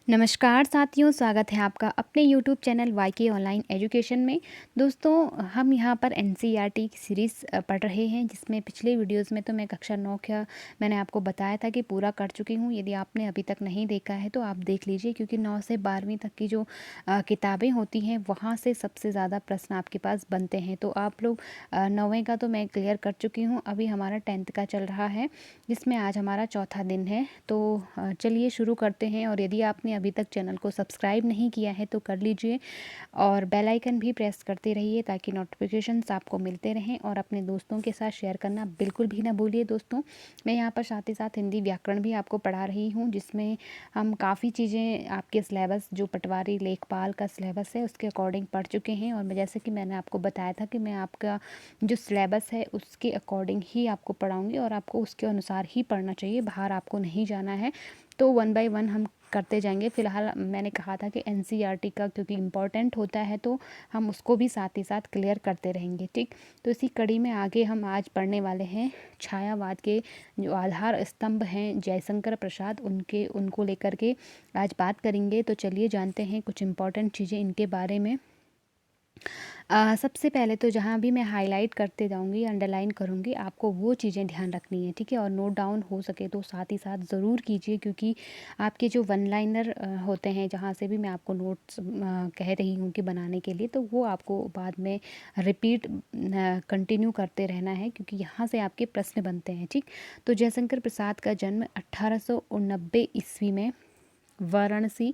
नमस्कार साथियों, स्वागत है आपका अपने यूट्यूब चैनल वाईके ऑनलाइन एजुकेशन में। दोस्तों, हम यहाँ पर एनसीईआरटी की सीरीज़ पढ़ रहे हैं, जिसमें पिछले वीडियोस में तो मैं कक्षा 9 का मैंने आपको बताया था कि पूरा कर चुकी हूँ। यदि आपने अभी तक नहीं देखा है तो आप देख लीजिए, क्योंकि 9 से 12वीं तक की जो किताबें होती हैं वहाँ से सबसे ज़्यादा प्रश्न आपके पास बनते हैं। तो आप लोग 9वें का तो मैं क्लियर कर चुकी हूँ, अभी हमारा 10th का चल रहा है, जिसमें आज हमारा चौथा दिन है। तो चलिए शुरू करते हैं। और यदि आपने अभी तक चैनल को सब्सक्राइब नहीं किया है तो कर लीजिए, और बेल आइकन भी प्रेस करते रहिए ताकि नोटिफिकेशंस आपको मिलते रहें। और अपने दोस्तों के साथ शेयर करना बिल्कुल भी ना भूलिए। दोस्तों, मैं यहाँ पर साथ ही साथ हिंदी व्याकरण भी आपको पढ़ा रही हूँ, जिसमें हम काफ़ी चीज़ें आपके सिलेबस, जो पटवारी लेखपाल का सिलेबस है उसके अकॉर्डिंग पढ़ चुके हैं। और जैसे कि मैंने आपको बताया था कि मैं आपका जो सिलेबस है उसके अकॉर्डिंग ही आपको पढ़ाऊँगी, और आपको उसके अनुसार ही पढ़ना चाहिए, बाहर आपको नहीं जाना है। तो 1 बाय 1 हम करते जाएंगे। फ़िलहाल मैंने कहा था कि एनसीईआरटी का क्योंकि इम्पोर्टेंट होता है तो हम उसको भी साथ ही साथ क्लियर करते रहेंगे, ठीक। तो इसी कड़ी में आगे हम आज पढ़ने वाले हैं छायावाद के जो आधार स्तंभ हैं जयशंकर प्रसाद, उनको लेकर के आज बात करेंगे। तो चलिए जानते हैं कुछ इम्पॉर्टेंट चीज़ें इनके बारे में। सबसे पहले तो जहाँ भी मैं हाईलाइट करते जाऊँगी, अंडरलाइन करूँगी, आपको वो चीज़ें ध्यान रखनी है, ठीक है। और नोट डाउन हो सके तो साथ ही साथ ज़रूर कीजिए, क्योंकि आपके जो वन लाइनर होते हैं, जहाँ से भी मैं आपको नोट्स कह रही हूँ कि बनाने के लिए, तो वो आपको बाद में रिपीट कंटिन्यू करते रहना है, क्योंकि यहाँ से आपके प्रश्न बनते हैं, ठीक। तो जयशंकर प्रसाद का जन्म 1889 ईस्वी में वाराणसी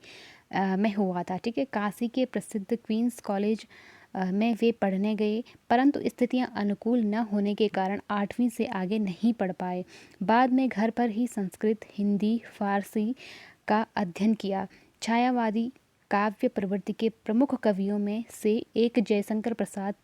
में हुआ था, ठीक है। काशी के प्रसिद्ध क्वींस कॉलेज में वे पढ़ने गए, परंतु स्थितियां अनुकूल न होने के कारण 8वीं से आगे नहीं पढ़ पाए। बाद में घर पर ही संस्कृत, हिंदी, फारसी का अध्ययन किया। छायावादी काव्य प्रवृत्ति के प्रमुख कवियों में से एक जयशंकर प्रसाद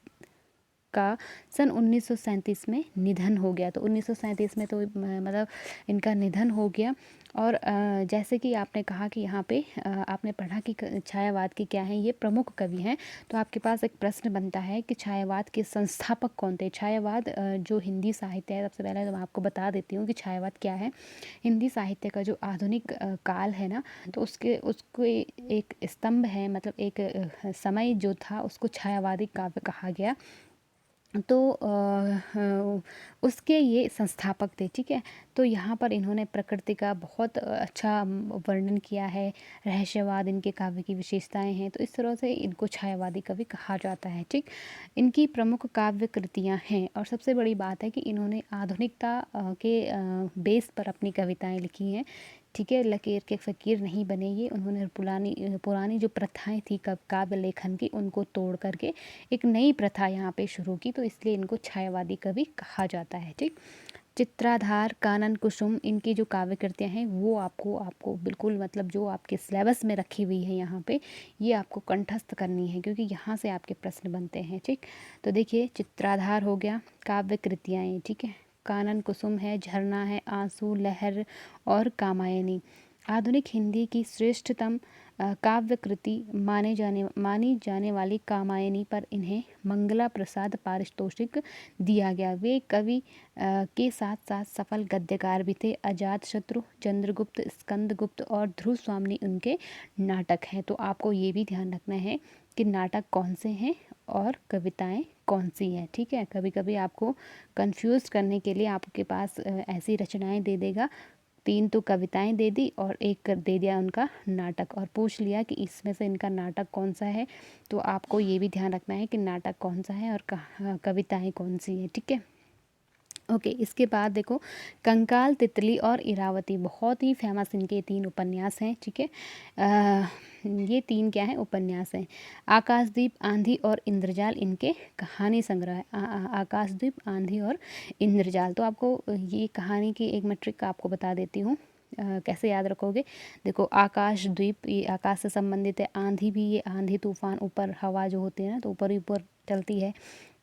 का सन 1937 में निधन हो गया। तो 1937 में तो मतलब इनका निधन हो गया। और जैसे कि आपने कहा कि यहाँ पे आपने पढ़ा कि छायावाद के क्या हैं, ये प्रमुख कवि हैं। तो आपके पास एक प्रश्न बनता है कि छायावाद के संस्थापक कौन थे। छायावाद जो हिंदी साहित्य है, सबसे पहले तो मैं आपको बता देती हूँ कि छायावाद क्या है। हिंदी साहित्य का जो आधुनिक काल है ना, तो उसको एक स्तंभ है, मतलब एक समय जो था उसको छायावादी काव्य कहा गया। तो उसके ये संस्थापक थे, ठीक है। तो यहाँ पर इन्होंने प्रकृति का बहुत अच्छा वर्णन किया है। रहस्यवाद इनके काव्य की विशेषताएं हैं, तो इस तरह से इनको छायावादी कवि कहा जाता है, ठीक। इनकी प्रमुख काव्य कृतियाँ हैं, और सबसे बड़ी बात है कि इन्होंने आधुनिकता के बेस पर अपनी कविताएं लिखी हैं, ठीक है। लकीर के फ़कीर नहीं बने ये। उन्होंने पुरानी जो प्रथाएं थी काव्य लेखन की, उनको तोड़ करके एक नई प्रथा यहाँ पे शुरू की, तो इसलिए इनको छायावादी कवि कहा जाता है, ठीक। चित्राधार, कानन कुसुम, इनकी जो काव्य कृतियाँ हैं वो आपको आपको बिल्कुल, मतलब जो आपके सिलेबस में रखी हुई है यहाँ पे, ये आपको कंठस्थ करनी है, क्योंकि यहाँ से आपके प्रश्न बनते हैं, ठीक। तो देखिए, चित्राधार हो गया, काव्य कृतियाँ, ठीक है। कानन कुसुम है, झरना है, आंसू, लहर और कामायनी। आधुनिक हिंदी की श्रेष्ठतम काव्य कृति मानी जाने वाली कामायनी पर इन्हें मंगला प्रसाद पारितोषिक दिया गया। वे कवि के साथ साथ सफल गद्यकार भी थे। अजातशत्रु, चंद्रगुप्त, स्कंदगुप्त और ध्रुव स्वामी उनके नाटक हैं। तो आपको ये भी ध्यान रखना है कि नाटक कौन से हैं और कविताएं कौन सी हैं, ठीक है। कभी कभी आपको कंफ्यूज करने के लिए आपके पास ऐसी रचनाएं दे देगा, 3 तो कविताएं दे दी और एक दे दिया उनका नाटक, और पूछ लिया कि इसमें से इनका नाटक कौन सा है। तो आपको ये भी ध्यान रखना है कि नाटक कौन सा है और कविताएं कौन सी हैं, ठीक है। ओके, इसके बाद देखो, कंकाल, तितली और इरावती, बहुत ही फेमस इनके 3 उपन्यास हैं, ठीक है। ये 3 क्या हैं, उपन्यास हैं। आकाशदीप, आंधी और इंद्रजाल इनके कहानी संग्रह है। आकाशदीप, आंधी और इंद्रजाल। तो आपको ये कहानी की एक मैट्रिक आपको बता देती हूँ, कैसे याद रखोगे। देखो, आकाशद्वीप ये आकाश से संबंधित है, आंधी भी ये आंधी तूफान, ऊपर हवा जो होती है ना, तो ऊपर ही ऊपर चलती है।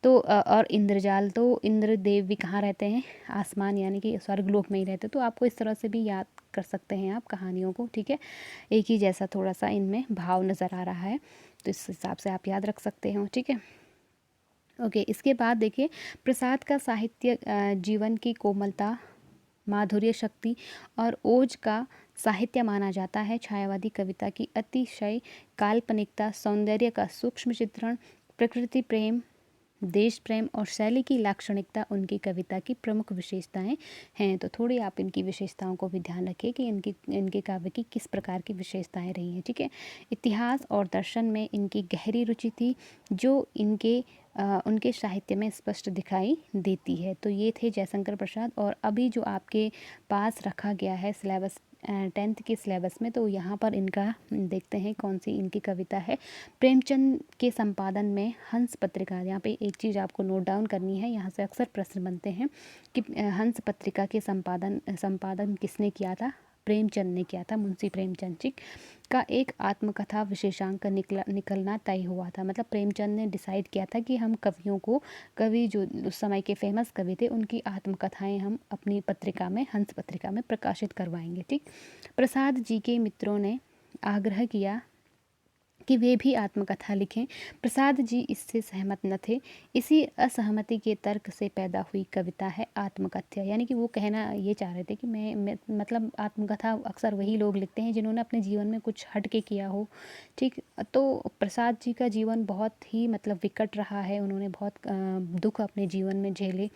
तो और इंद्रजाल, तो इंद्रदेव भी कहाँ रहते हैं, आसमान यानी कि स्वर्गलोक में ही रहते। तो आपको इस तरह से भी याद कर सकते हैं आप कहानियों को, ठीक है। एक ही जैसा थोड़ा सा इनमें भाव नज़र आ रहा है, तो इस हिसाब से आप याद रख सकते हो, ठीक है। ओके, इसके बाद देखिए, प्रसाद का साहित्य जीवन की कोमलता माधुर्य शक्ति और ओज का साहित्य माना जाता है। छायावादी कविता की अतिशय काल्पनिकता, सौंदर्य का सूक्ष्म चित्रण, प्रकृति प्रेम, देश प्रेम और शैली की लाक्षणिकता उनकी कविता की प्रमुख विशेषताएं हैं। तो थोड़ी आप इनकी विशेषताओं को भी ध्यान रखिए कि इनके काव्य की किस प्रकार की विशेषताएं रही हैं, ठीक है। इतिहास और दर्शन में इनकी गहरी रुचि थी, जो उनके साहित्य में स्पष्ट दिखाई देती है। तो ये थे जयशंकर प्रसाद। और अभी जो आपके पास रखा गया है सिलेबस 10th के सिलेबस में, तो यहाँ पर इनका देखते हैं कौन सी इनकी कविता है। प्रेमचंद के संपादन में हंस पत्रिका, यहाँ पे एक चीज़ आपको नोट डाउन करनी है, यहाँ से अक्सर प्रश्न बनते हैं कि हंस पत्रिका के संपादन किसने किया था? प्रेमचंद ने किया था। मुंशी प्रेमचंद जी का एक आत्मकथा विशेषांक निकलना तय हुआ था। मतलब प्रेमचंद ने डिसाइड किया था कि हम कवि जो उस समय के फेमस कवि थे, उनकी आत्मकथाएं हम अपनी पत्रिका में, हंस पत्रिका में प्रकाशित करवाएंगे, ठीक। प्रसाद जी के मित्रों ने आग्रह किया कि वे भी आत्मकथा लिखें। प्रसाद जी इससे सहमत न थे। इसी असहमति के तर्क से पैदा हुई कविता है आत्मकथ्य। यानी कि वो कहना ये चाह रहे थे कि मैं मतलब आत्मकथा अक्सर वही लोग लिखते हैं जिन्होंने अपने जीवन में कुछ हट के किया हो, ठीक। तो प्रसाद जी का जीवन बहुत ही मतलब विकट रहा है, उन्होंने बहुत दुख अपने जीवन में झेले।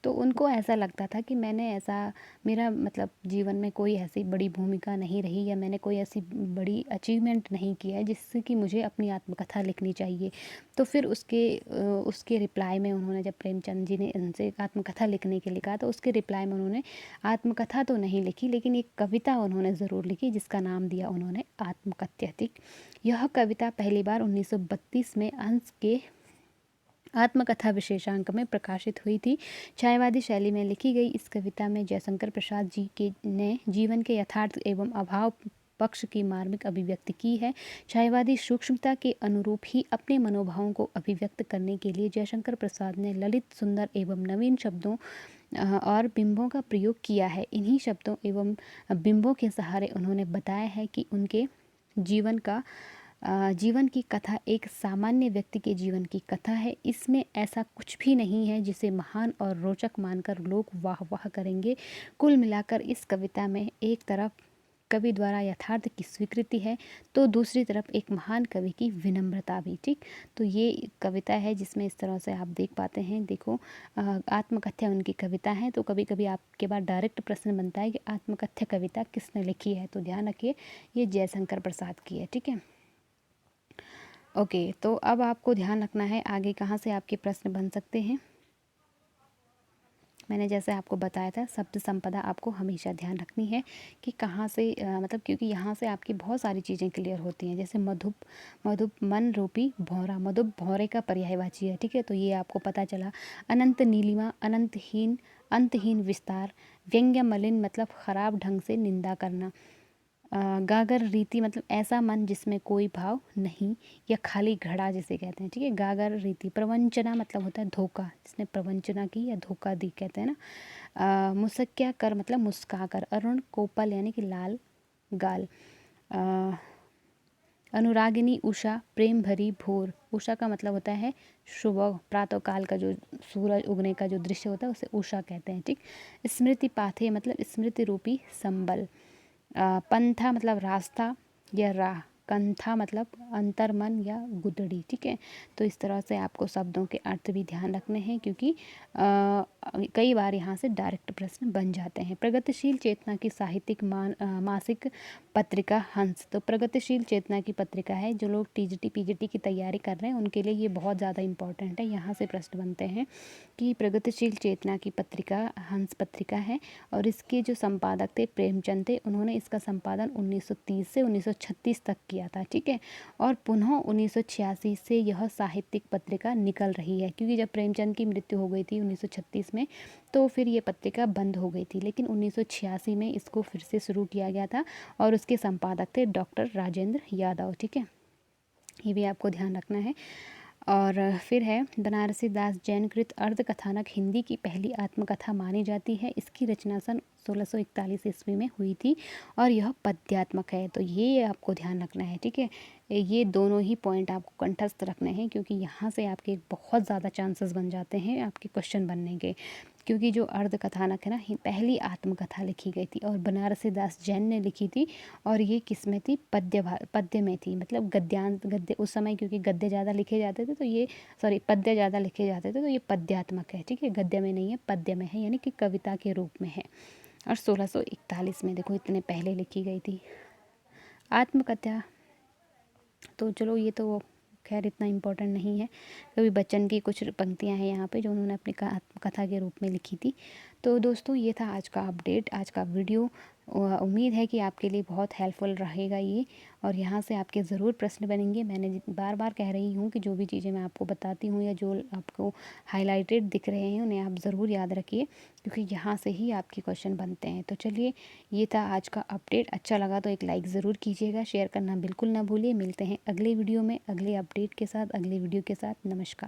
तो उनको ऐसा लगता था कि मेरा मतलब जीवन में कोई ऐसी बड़ी भूमिका नहीं रही, या मैंने कोई ऐसी बड़ी अचीवमेंट नहीं किया है जिससे कि मुझे अपनी आत्मकथा लिखनी चाहिए। तो फिर उसके रिप्लाई में उन्होंने, जब प्रेमचंद जी ने उनसे आत्मकथा लिखने के लिए कहा, तो उसके रिप्लाई में उन्होंने आत्मकथा तो नहीं लिखी, लेकिन एक कविता उन्होंने ज़रूर लिखी जिसका नाम दिया उन्होंने आत्मकथ्य। यह कविता पहली बार 1932 में अंश के आत्मकथा विशेषांक में प्रकाशित हुई थी। छायावादी शैली में लिखी गई इस कविता में जयशंकर प्रसाद जी ने जीवन के यथार्थ एवं अभाव पक्ष की मार्मिक अभिव्यक्ति की है। छायावादी सूक्ष्मता के अनुरूप ही अपने मनोभावों को अभिव्यक्त करने के लिए जयशंकर प्रसाद ने ललित, सुंदर एवं नवीन शब्दों और बिंबों का प्रयोग किया है। इन्हीं शब्दों एवं बिंबों के सहारे उन्होंने बताया है कि उनके जीवन की कथा एक सामान्य व्यक्ति के जीवन की कथा है। इसमें ऐसा कुछ भी नहीं है जिसे महान और रोचक मानकर लोग वाह वाह करेंगे। कुल मिलाकर इस कविता में एक तरफ कवि द्वारा यथार्थ की स्वीकृति है, तो दूसरी तरफ एक महान कवि की विनम्रता भी, ठीक। तो ये कविता है जिसमें इस तरह से आप देख पाते हैं। देखो, आत्मकथ्य उनकी कविता है, तो कभी कभी आपके पास डायरेक्ट प्रश्न बनता है कि आत्मकथ्य कविता किसने लिखी है, तो ध्यान रखिए ये जयशंकर प्रसाद की है, ठीक है। ओके, तो अब आपको ध्यान रखना है आगे कहाँ से आपके प्रश्न बन सकते हैं। मैंने जैसे आपको बताया था, शब्द संपदा आपको हमेशा ध्यान रखनी है कि कहाँ से मतलब, क्योंकि यहाँ से आपकी बहुत सारी चीज़ें क्लियर होती हैं। जैसे मधुप मन रूपी भौरा, मधुप भौरे का पर्यायवाची है, ठीक है। तो ये आपको पता चला। अनंत नीलिमा, अंतहीन विस्तार। व्यंग्य मलिन मतलब खराब ढंग से निंदा करना। गागर रीति मतलब ऐसा मन जिसमें कोई भाव नहीं, या खाली घड़ा जिसे कहते हैं, ठीक है। गागर रीति। प्रवंचना मतलब होता है धोखा, जिसने प्रवंचना की या धोखा दी कहते हैं ना। मुस्क्या कर मतलब मुस्का कर। अरुण कोपल यानी कि लाल गाल। अनुरागिनी उषा, प्रेम भरी भोर। उषा का मतलब होता है सुबह, प्रातःकाल का जो सूरज उगने का जो दृश्य होता है उसे उषा कहते हैं, ठीक। स्मृति पाथे मतलब स्मृति रूपी संबल। पंथा मतलब रास्ता या राह। कंथा मतलब अंतर्मन या गुदड़ी, ठीक है। तो इस तरह से आपको शब्दों के अर्थ भी ध्यान रखने हैं, क्योंकि कई बार यहाँ से डायरेक्ट प्रश्न बन जाते हैं। प्रगतिशील चेतना की साहित्यिक मासिक पत्रिका हंस। तो प्रगतिशील चेतना की पत्रिका है, जो लोग टीजीटी पीजीटी की तैयारी कर रहे हैं उनके लिए ये बहुत ज़्यादा इंपॉर्टेंट है। यहाँ से प्रश्न बनते हैं कि प्रगतिशील चेतना की पत्रिका हंस पत्रिका है, और इसके जो संपादक थे प्रेमचंद थे। उन्होंने इसका संपादन 1930 से 1936 तक किया था, ठीक है। और पुनः 1986 से यह साहित्यिक पत्रिका निकल रही है, क्योंकि जब प्रेमचंद की मृत्यु हो गई थी 1936 में, तो फिर ये पत्रिका बंद हो गई थी। लेकिन 1986 में इसको फिर से शुरू किया गया था, और उसके संपादक थे डॉक्टर राजेंद्र यादव, ठीक है। ये भी आपको ध्यान रखना है। और फिर है बनारसी दास जैन कृत अर्ध कथानक हिंदी की पहली आत्मकथा मानी जाती है। इसकी रचना सन 1641 ईस्वी में हुई थी, और यह पद्यात्मक है। तो ये आपको ध्यान रखना है, ठीक है। ये दोनों ही पॉइंट आपको कंठस्थ रखने हैं, क्योंकि यहाँ से आपके बहुत ज़्यादा चांसेस बन जाते हैं आपके क्वेश्चन बनने के, क्योंकि जो अर्धकथानक है ना, पहली आत्मकथा लिखी गई थी और बनारसी दास जैन ने लिखी थी। और ये किसमें थी? पद्य में थी, मतलब गद्य उस समय क्योंकि गद्य ज़्यादा लिखे जाते थे, तो ये सॉरी पद्य ज़्यादा लिखे जाते थे, तो ये पद्यात्मक है, ठीक है, गद्य में नहीं है, पद्य में है, यानी कि कविता के रूप में है। और 1641 में, देखो इतने पहले लिखी गई थी आत्मकथा। तो चलो ये तो खैर इतना इम्पोर्टेंट नहीं है। कवि बच्चन की कुछ पंक्तियाँ हैं यहाँ पे जो उन्होंने अपनी आत्मकथा के रूप में लिखी थी। तो दोस्तों ये था आज का अपडेट, आज का वीडियो। उम्मीद है कि आपके लिए बहुत हेल्पफुल रहेगा ये, और यहाँ से आपके ज़रूर प्रश्न बनेंगे। मैंने बार बार कह रही हूँ कि जो भी चीज़ें मैं आपको बताती हूँ या जो आपको हाईलाइटेड दिख रहे हैं उन्हें आप ज़रूर याद रखिए, क्योंकि यहाँ से ही आपके क्वेश्चन बनते हैं। तो चलिए ये था आज का अपडेट। अच्छा लगा तो एक लाइक ज़रूर कीजिएगा, शेयर करना बिल्कुल ना भूलिए। मिलते हैं अगले वीडियो में, अगले अपडेट के साथ, अगले वीडियो के साथ। नमस्कार।